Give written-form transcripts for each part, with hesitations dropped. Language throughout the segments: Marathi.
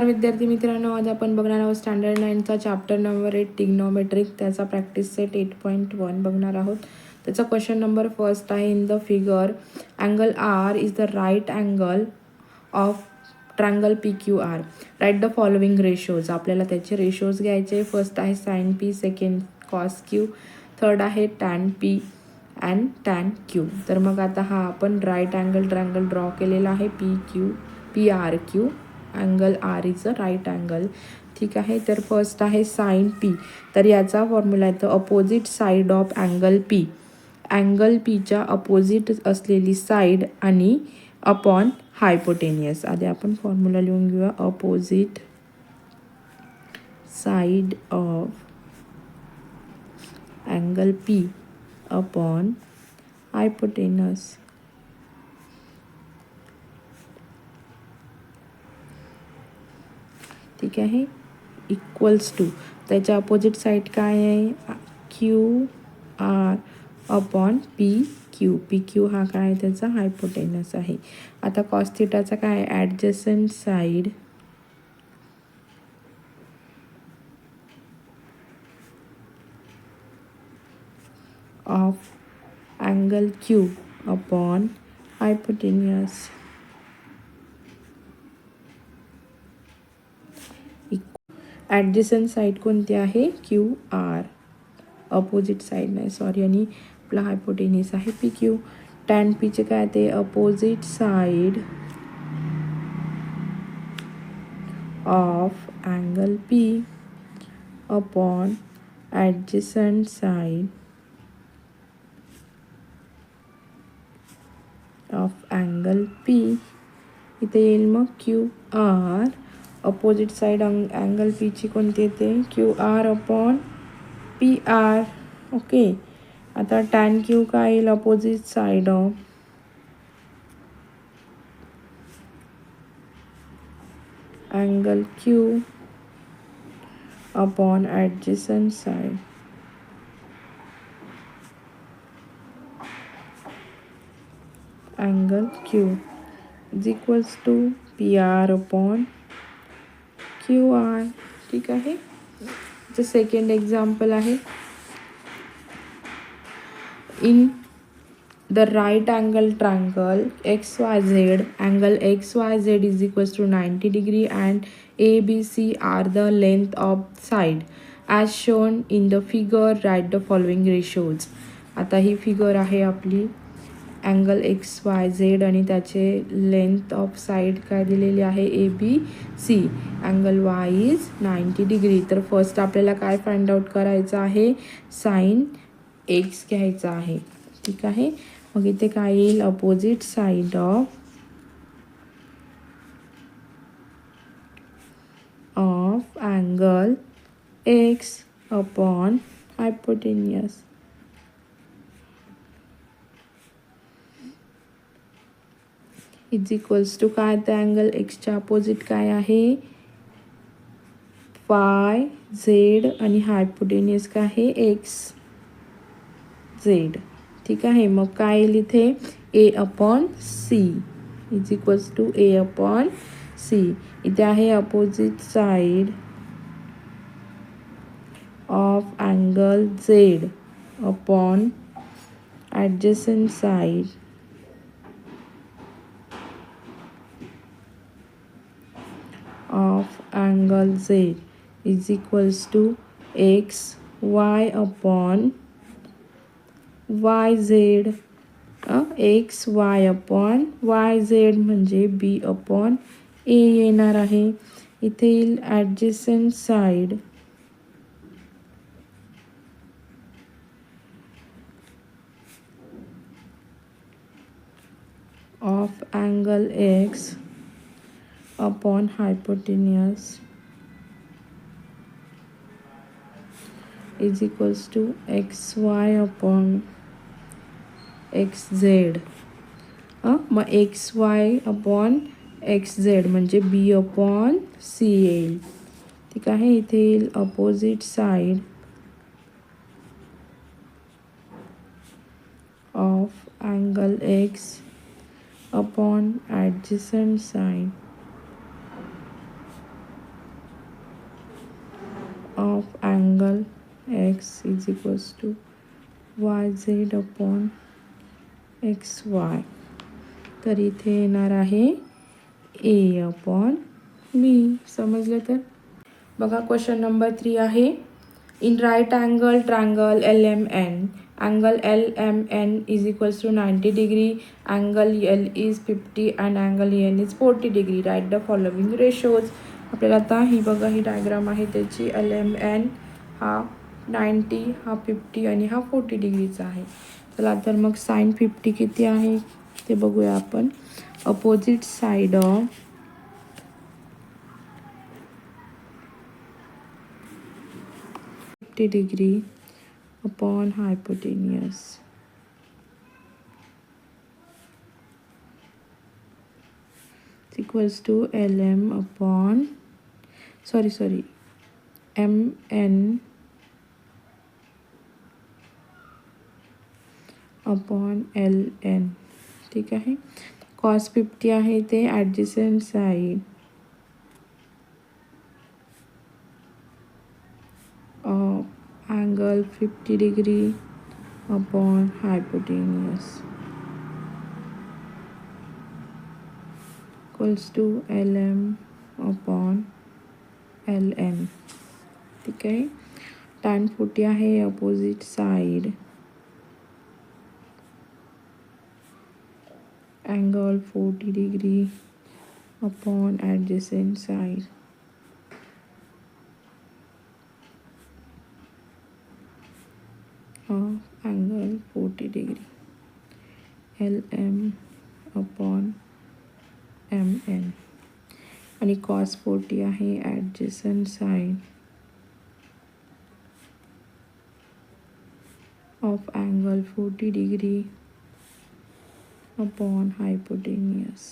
नमस्कार विद्यार्थी मित्रांनो, आज आपण बघणार आहोत स्टँडर्ड 9चा चॅप्टर नंबर 8 ट्रिग्नोमेट्रिक, त्याचा प्रॅक्टिस सेट 8.1 बघणार आहोत. त्याचा क्वेश्चन नंबर फर्स्ट आहे, in the figure angle R is the right angle of triangle P Q R. Write the following ratios. आपल्याला त्याचे रेशोज घ्यायचे. फर्स्ट आहे sine P, second cos Q, third आहे tan P and tan Q. तर मग आता हा आपण राईट अँगल ट्रायंगल ड्रॉ केलेला आहे, P R Q. Angle R is a right angle. ठीक आहे. तर फर्स्ट आहे साइन पी. तर याचा फॉर्म्युला येतो opposite side of angle P. Angle पीच्या अपोजिट असलेली साईड आणि अपॉन हायपोटेनियस. आधी आपण फॉर्म्युला लिहून घेऊया. Opposite side of angle P upon hypotenuse. ठीक आहे. इक्वल्स टू त्याच्या अपोजिट साईड काय आहे, Q R upon P Q. P Q हा काय आहे, त्याचा हायपोटेनस आहे. आता कॉस थिटाचा काय आहे, adjacent side of angle Q upon hypotenuse. Adjacent side कोणती आहे, क्यू आर. अपोजिट साईड नाही, सॉरी, आणि आपला हायपोटेनियस आहे पी क्यू. टॅन पीचे काय ते opposite side of angle P upon adjacent side of angle P. इथे येईल मग Q R. Opposite side angle पीची कोणती येते, Q R upon P R. Okay. आता टॅन क्यू काय येईल, opposite side of angle Q upon adjacent side angle Q is equals to P R upon Q R. ठीक आहे. त्याचं सेकंड एक्झाम्पल आहे, in the right angle triangle X Y Z, angle x Y Z is equals to 90 degree and A B C are the length of side as shown in the figure. Write the following ratios. आता ही फिगर आहे आपली, अँगल एक्स वाय झेड आणि त्याचे लेंथ ऑफ साईड काय दिलेली आहे, A B C. Angle Y is 90 degree. तर फर्स्ट आपल्याला काय फाइंड आउट करायचं आहे, साइन एक्स घ्यायचा आहे. ठीक आहे. मग इथे काय येईल, opposite side of angle X upon hypotenuse is equals to काय, तर अँगल एक्सच्या अपोजिट काय आहे, वाय झेड आणि हायपोटेनियस काय आहे, एक्स झेड. ठीक आहे. मग काय येईल इथे, A upon C is equals to A upon C. इथे आहे opposite side of angle Z upon adjacent side of angle Z is equals to X Y upon Y Z. X Y upon Y Z म्हणजे बी अपॉन ए येणार आहे. इथे येईल adjacent side of angle X upon hypotenuse is equals to X Y upon X Z. मग X Y upon X Z म्हणजे बी अपॉन सी येईल. ठीक आहे. इथे येईल opposite side of angle X upon adjacent side angle X is equals to Y Z upon X Y. तर इथे येणार आहे ए अपॉन बी. समजलं तर? बघा क्वेश्चन नंबर 3 आहे. In right angle triangle L M N, angle L M N is equals to 90 degree, angle L is 50 and angle N is 40 degree. Write the following ratios. आपल्याला आता ही बघा ही डायग्राम आहे त्याची. एल एम एन हा 90, हा 50 आणि हा 40 डिग्रीचा आहे. चला तर मग साइन 50 किती आहे ते बघूया आपण. Opposite side of 50 degree upon hypotenuse equals to L M upon M N upon L N. ठीक आहे. कॉस 50 आहे ते adjacent side of angle 50 degree upon hypotenuse equals to L M upon L N. ठीक आहे. टॅन 40 आहे opposite side angle 40 degree upon adjacent side of angle 40 degree LM upon MN. आणि cos 40 आहे adjacent side of angle 40 degree upon hypotenuse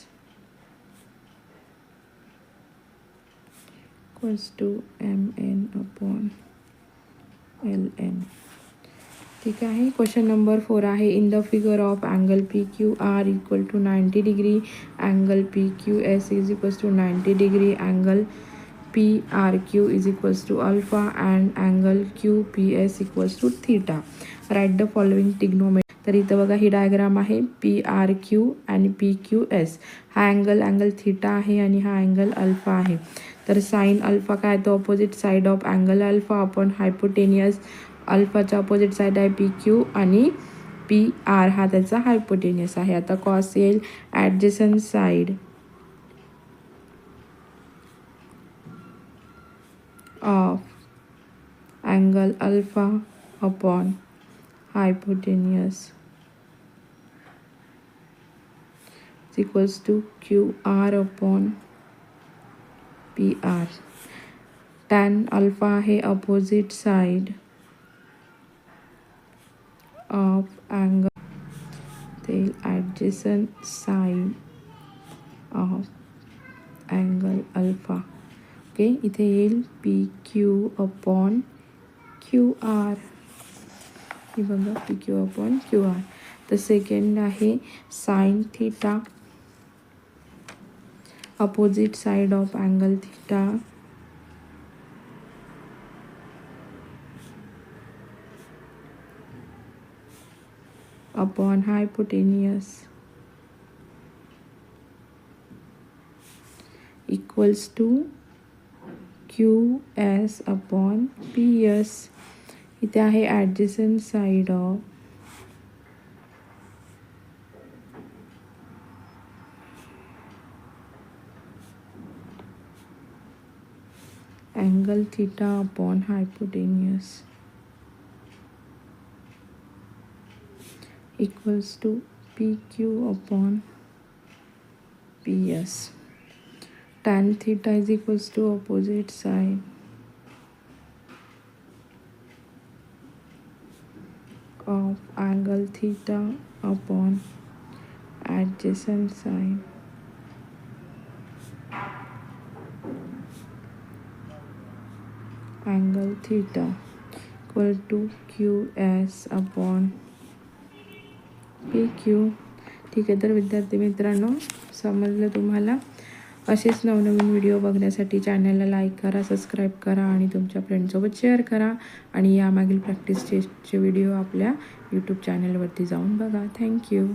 equals to mn upon ln. ठीक आहे. क्वेश्चन नंबर 4 आहे. In the figure of angle P Q R equal to 90 degree, angle P Q S is equals to 90 degree, angle P R Q is equals to alpha and angle Q P S equals to theta. Write the following trigonometry. तर इथं बघा ही डायग्राम आहे. पी आर क्यू आणि पी क्यू एस. हा अँगल थीटा आहे आणि हा अँगल अल्फा आहे. तर साइन अल्फा काय तो opposite side of angle alpha upon hypotenuse. अल्फाचा अपोजिट साइड आहे पी क्यू आणि पी आर हा त्याचा हायपोटेनियस आहे. आता कॉस येईल adjacent side of angle alpha upon hypotenuse is equals to QR upon PR. tan alpha है opposite side of angle the adjacent side of angle alpha. Okay. इथे येईल PQ upon QR. ही बघा P Q upon Q R. तर सेकंड आहे sine theta opposite side of angle theta upon hypotenuse equals to Q S upon P S. इथे आहे adjacent side of angle theta upon hypotenuse equals to P Q upon P S. Tan theta is equals to opposite side of angle theta upon adjacent side angle theta equal to QS upon PQ. ठीक आहे. तर विद्यार्थी मित्रांनो समजलं तुम्हाला. असेच नवनवीन व्हिडिओ बघण्यासाठी चॅनलला लाईक करा, सबस्क्राईब करा आणि तुमच्या फ्रेंडसोबत शेअर करा. आणि यामागील प्रॅक्टिस टेस्टचे व्हिडिओ आपल्या यूट्यूब चॅनलवरती जाऊन बघा. थँक्यू.